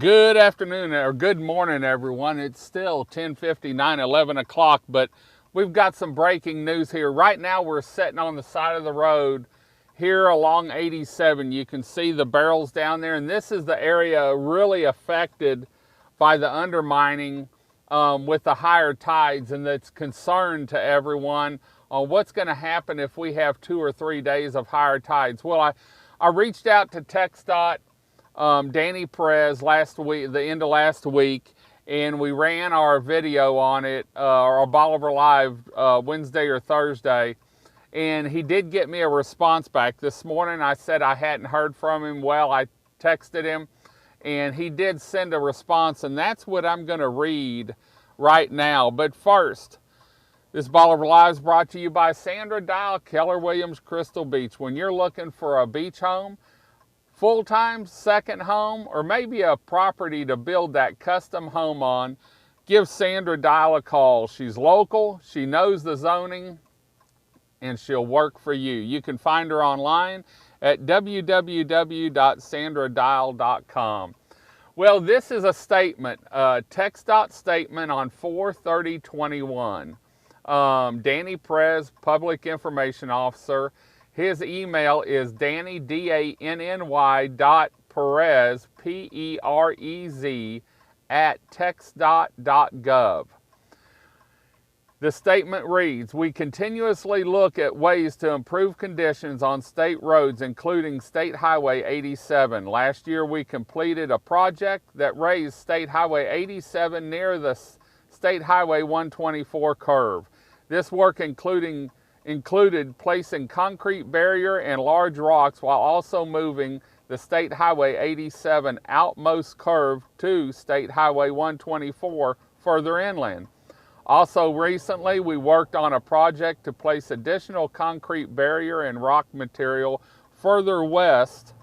Good afternoon or good morning, everyone. It's still 10:59, 11 o'clock, but we've got some breaking news here. Right now, we're sitting on the side of the road here along 87. You can see the barrels down there, and this is the area really affected by the undermining with the higher tides, and that's concern to everyone on what's going to happen if we have 2 or 3 days of higher tides. Well, I reached out to TxDot Danny Perez last week, the end of last week, and we ran our video on it, our Bolivar Live Wednesday or Thursday, and he did get me a response back. This morning I said I hadn't heard from him. Well, I texted him, and he did send a response, and that's what I'm going to read right now. But first, this Bolivar Live is brought to you by Sandra, Dial, Keller Williams, Crystal Beach. When you're looking for a beach home, full-time, second home, or maybe a property to build that custom home on, give Sandra Dial a call. She's local, she knows the zoning, and she'll work for you. You can find her online at www.sandradial.com. Well, this is a statement, TxDot statement on 4/30/21. Danny Perez, Public Information Officer. His email is Danny, DANNY.Perez, PEREZ, @TxDot.gov. The statement reads, we continuously look at ways to improve conditions on state roads, including State Highway 87. Last year, we completed a project that raised State Highway 87 near the State Highway 124 curve. This work included placing concrete barrier and large rocks while also moving the State Highway 87 outmost curve to State Highway 124 further inland. Also recently, we worked on a project to place additional concrete barrier and rock material further west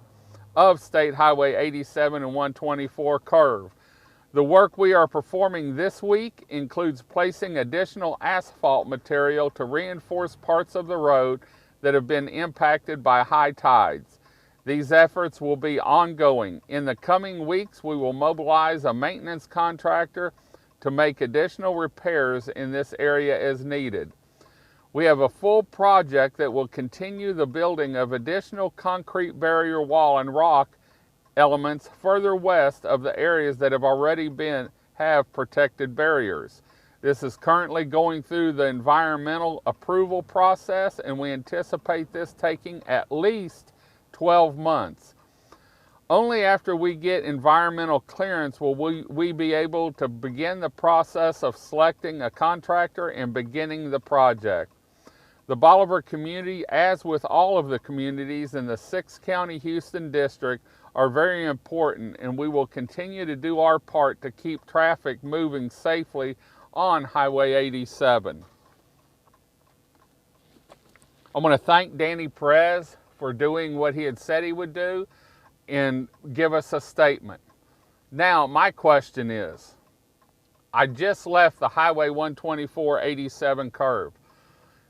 of State Highway 87 and 124 curve. The work we are performing this week includes placing additional asphalt material to reinforce parts of the road that have been impacted by high tides. These efforts will be ongoing. In the coming weeks, we will mobilize a maintenance contractor to make additional repairs in this area as needed. We have a full project that will continue the building of additional concrete barrier wall and rock elements further west of the areas that have already have protected barriers. This is currently going through the environmental approval process, and we anticipate this taking at least 12 months. Only after we get environmental clearance will we be able to begin the process of selecting a contractor and beginning the project. The Bolivar community, as with all of the communities in the 6-county Houston district, are very important, and we will continue to do our part to keep traffic moving safely on Highway 87. I'm going to thank Danny Perez for doing what he had said he would do and give us a statement. Now, my question is, I just left the Highway 124 87 curve.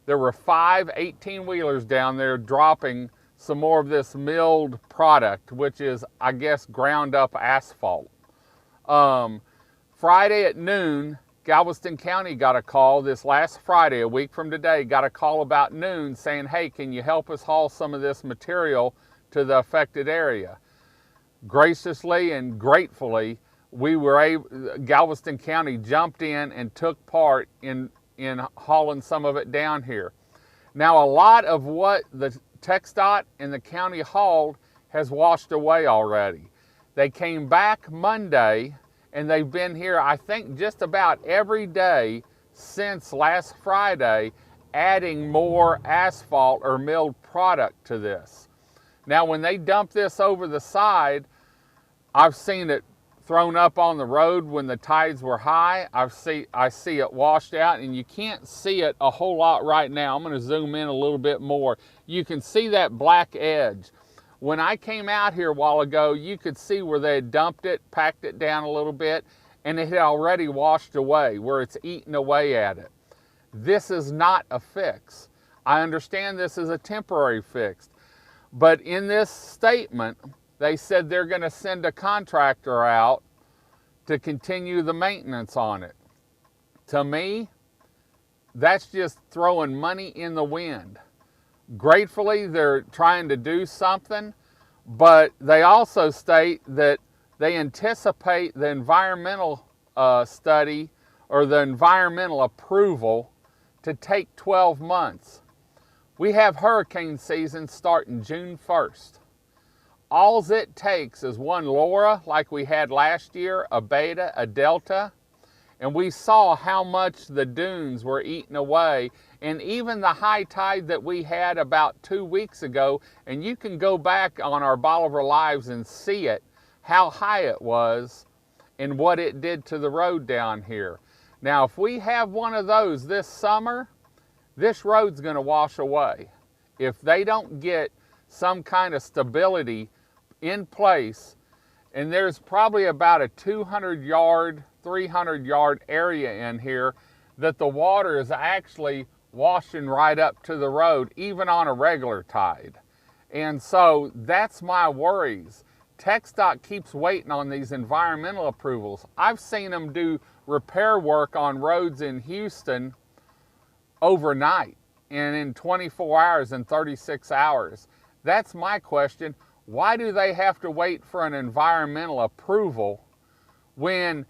There were 5 18-wheelers down there dropping some more of this milled product, which is, I guess, ground up asphalt. Friday at noon, Galveston County got a call this last Friday, a week from today, got a call about noon saying, hey, can you help us haul some of this material to the affected area? Graciously and gratefully, Galveston County jumped in and took part in hauling some of it down here. Now, a lot of what the TxDot and the county hauled has washed away already. They came back Monday, and they've been here, I think, just about every day since last Friday, adding more asphalt or milled product to this. Now, when they dump this over the side, I've seen it thrown up on the road when the tides were high. I see it washed out, and you can't see it a whole lot right now. I'm going to zoom in a little bit more. You can see that black edge. When I came out here a while ago, you could see where they had dumped it, packed it down a little bit, and it had already washed away, where it's eaten away at it. This is not a fix. I understand this is a temporary fix, but in this statement, they said they're going to send a contractor out to continue the maintenance on it. To me, that's just throwing money in the wind. Gratefully, they're trying to do something, but they also state that they anticipate the environmental study or the environmental approval to take 12 months. We have hurricane season starting June 1st. All it takes is one Laura like we had last year, a Beta, a Delta, and we saw how much the dunes were eaten away. And even the high tide that we had about 2 weeks ago, and you can go back on our Bolivar Lives and see it, how high it was and what it did to the road down here. Now, if we have one of those this summer, this road's gonna wash away. If they don't get some kind of stability in place, and there's probably about a 200-yard, 300-yard area in here that the water is actually washing right up to the road, even on a regular tide. And so that's my worries. TxDOT keeps waiting on these environmental approvals. I've seen them do repair work on roads in Houston overnight and in 24 hours and 36 hours. That's my question. Why do they have to wait for an environmental approval when,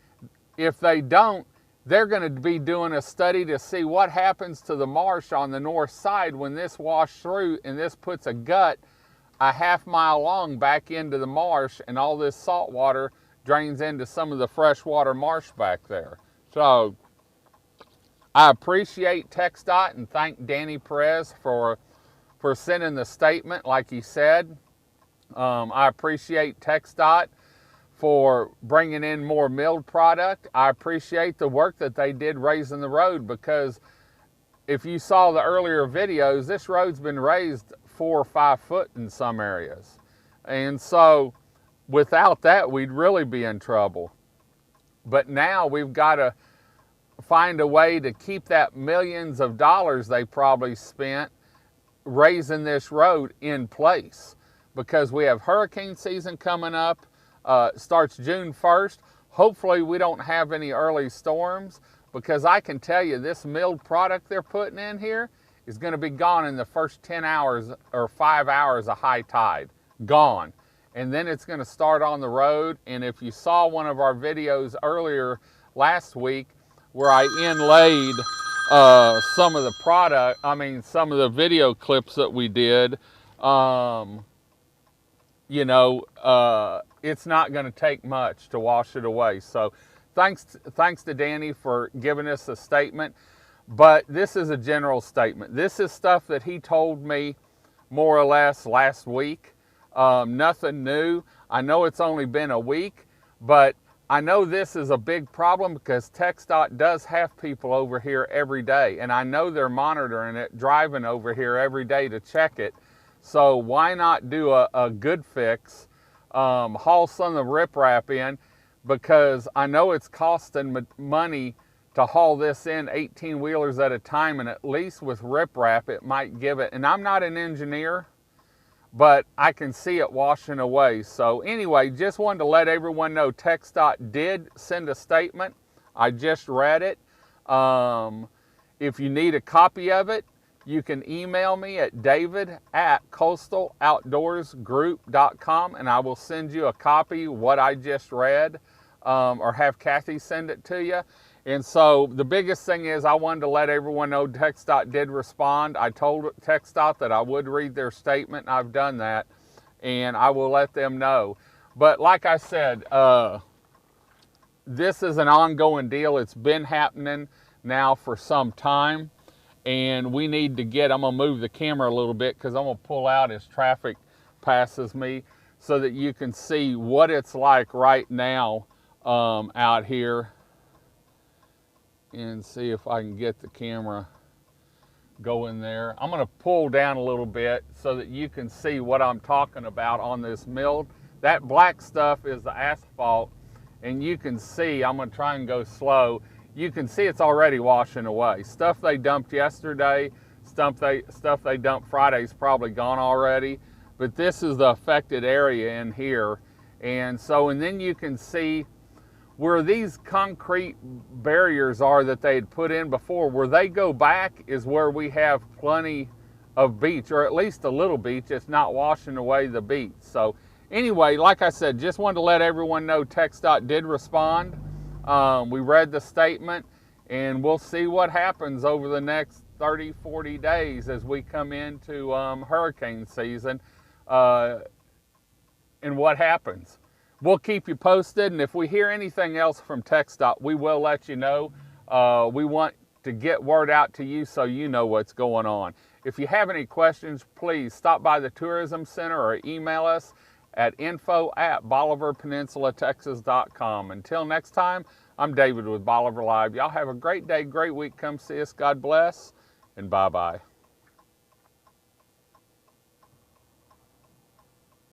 if they don't, they're going to be doing a study to see what happens to the marsh on the north side when this washes through and this puts a gut a half-mile long back into the marsh, and all this salt water drains into some of the freshwater marsh back there. So I appreciate TxDOT and thank Danny Perez for sending the statement like he said. I appreciate TxDOT for bringing in more milled product. I appreciate the work that they did raising the road, because if you saw the earlier videos, this road's been raised 4 or 5 foot in some areas. And so without that, we'd really be in trouble. But now we've got to find a way to keep that millions of dollars they probably spent raising this road in place, because we have hurricane season coming up. Starts June 1st. Hopefully we don't have any early storms, because I can tell you this milled product they're putting in here is going to be gone in the first 10 hours or 5 hours of high tide. Gone. And then it's going to start on the road. And if you saw one of our videos earlier last week where I inlaid some of the product, some of the video clips that we did, it's not going to take much to wash it away. So thanks to Danny for giving us a statement. But this is a general statement. This is stuff that he told me more or less last week. Nothing new. I know it's only been a week, but I know this is a big problem because TxDOT does have people over here every day, and I know they're monitoring it, driving over here every day to check it. So why not do a good fix, haul some of the riprap in, because I know it's costing money to haul this in 18-wheelers at a time, and at least with riprap it might give it, and I'm not an engineer, but I can see it washing away. So anyway, just wanted to let everyone know TxDOT did send a statement. I just read it. If you need a copy of it, you can email me at david@coastaloutdoorsgroup.com, and I will send you a copy of what I just read, or have Kathy send it to you. And so the biggest thing is I wanted to let everyone know TxDOT did respond. I told TxDOT that I would read their statement, and I've done that, and I will let them know. But like I said, this is an ongoing deal. It's been happening now for some time, and we need to get, I'm gonna move the camera a little bit because I'm gonna pull out as traffic passes me so that you can see what it's like right now out here, and see if I can get the camera going there. I'm gonna pull down a little bit so that you can see what I'm talking about on this milled. That black stuff is the asphalt, and you can see, I'm gonna try and go slow, you can see it's already washing away. Stuff they dumped yesterday, stuff they dumped Friday is probably gone already, but this is the affected area in here. And so, and then you can see where these concrete barriers are that they had put in before, where they go back is where we have plenty of beach, or at least a little beach. It's not washing away the beach. So anyway, like I said, just wanted to let everyone know TxDOT did respond. We read the statement, and we'll see what happens over the next 30, 40 days as we come into hurricane season, and what happens. We'll keep you posted, and if we hear anything else from TxDOT, we will let you know. We want to get word out to you so you know what's going on. If you have any questions, please stop by the Tourism Center or email us at info@BolivarPeninsulaTexas.com. Until next time, I'm David with Bolivar Live. Y'all have a great day, great week. Come see us. God bless, and bye-bye.